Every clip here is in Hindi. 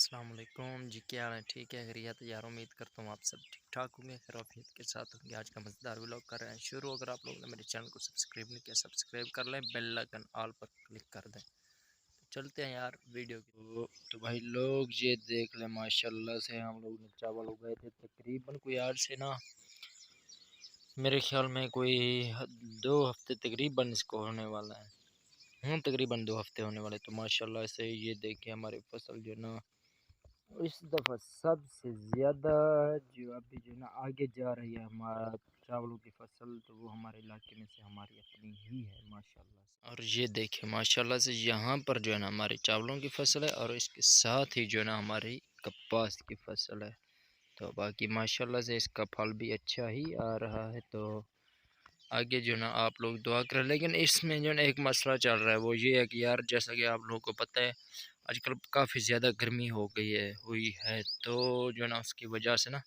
अस्सलाम वालेकुम जी, क्या हाल है? ठीक है, खैरियत यार। उम्मीद करता हूँ आप सब ठीक ठाक होंगे, खैरियत के साथ होंगे। आज का मज़ेदार व्लॉग कर रहे हैं शुरू। अगर आप लोगों ने मेरे चैनल को सब्सक्राइब नहीं किया, सब्सक्राइब कर लें, बेल आइकन ऑल पर क्लिक कर दें। तो चलते हैं यार वीडियो की। तो भाई लोग ये देख लें, माशाल्लाह से हम लोग ने चावल उगाए थे तकरीबन कोई आज से ना, मेरे ख्याल में कोई 2 हफ्ते तकरीबन इसको होने वाला है। तकरीबन 2 हफ्ते होने वाले। तो माशाल्लाह से ये देखिए हमारी फसल जो ना इस दफ़ा सबसे ज़्यादा जो अभी जो ना आगे जा रही है हमारा चावलों की फसल, तो वो हमारे इलाके में से हमारी अपनी ही है माशाल्लाह से। और ये देखिए माशाल्लाह से यहाँ पर जो है ना हमारी चावलों की फसल है, और इसके साथ ही जो है ना हमारी कपास की फसल है। तो बाकी माशाल्लाह से इसका फल भी अच्छा ही आ रहा है। तो आगे जो ना आप लोग दुआ करें। लेकिन इसमें जो ना एक मसला चल रहा है, वो ये है कि यार जैसा कि आप लोगों को पता है आजकल काफ़ी ज़्यादा गर्मी हो गई है हुई है। तो जो ना उसकी वजह से ना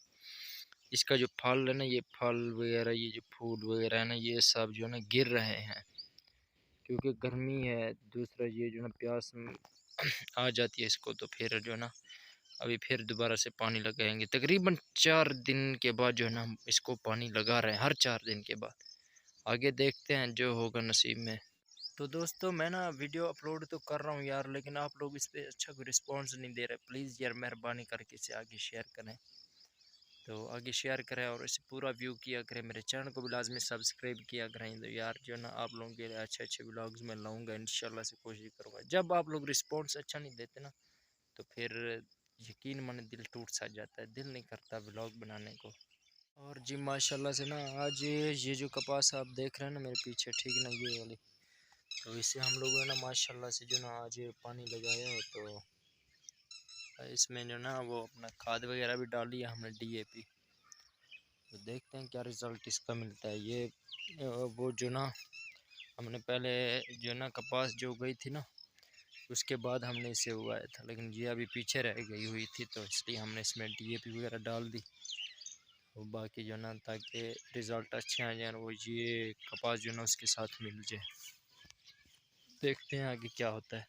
इसका जो फल है ना, ये फल वगैरह, ये जो फूल वगैरह है ना, ये सब जो है ना गिर रहे हैं क्योंकि गर्मी है। दूसरा ये जो ना प्यास आ जाती है इसको, तो फिर जो है ना अभी फिर दोबारा से पानी लगाएंगे। तकरीबन 4 दिन के बाद जो है ना हम इसको पानी लगा रहे हैं, हर 4 दिन के बाद। आगे देखते हैं जो होगा नसीब में। तो दोस्तों मैं ना वीडियो अपलोड तो कर रहा हूँ यार, लेकिन आप लोग इस पे अच्छा कोई रिस्पॉन्स नहीं दे रहे। प्लीज़ यार मेहरबानी करके इसे आगे शेयर करें। तो आगे शेयर करें और इसे पूरा व्यू किया करें। मेरे चैनल को भी लाजमी सब्सक्राइब किया करें। तो यार जो ना आप लोगों के लिए अच्छे अच्छे व्लॉग्स मैं लाऊंगा, इंशाल्लाह से कोशिश करूँगा। जब आप लोग रिस्पॉन्स अच्छा नहीं देते ना, तो फिर यकीन माने दिल टूट सा जाता है, दिल नहीं करता व्लॉग बनाने को। और जी माशाल्लाह से ना आज ये जो कपास आप देख रहे हैं ना मेरे पीछे, ठीक ना, ये वाली, तो इसे हम लोगों ने माशाल्लाह से जो ना आज पानी लगाया है। तो इसमें जो ना वो अपना खाद वगैरह भी डाली है हमने, डीएपी। तो देखते हैं क्या रिज़ल्ट इसका मिलता है। ये वो जो ना हमने पहले जो ना कपास जो उगाई थी ना, उसके बाद हमने इसे उगाया था, लेकिन ये अभी पीछे रह गई हुई थी, तो इसलिए हमने इसमें डीएपी वगैरह डाल दी। और बाकी जो ना ताकि रिज़ल्ट अच्छे आ जाए, वो ये कपास जो ना उसके साथ मिल जाए। देखते हैं आगे क्या होता है।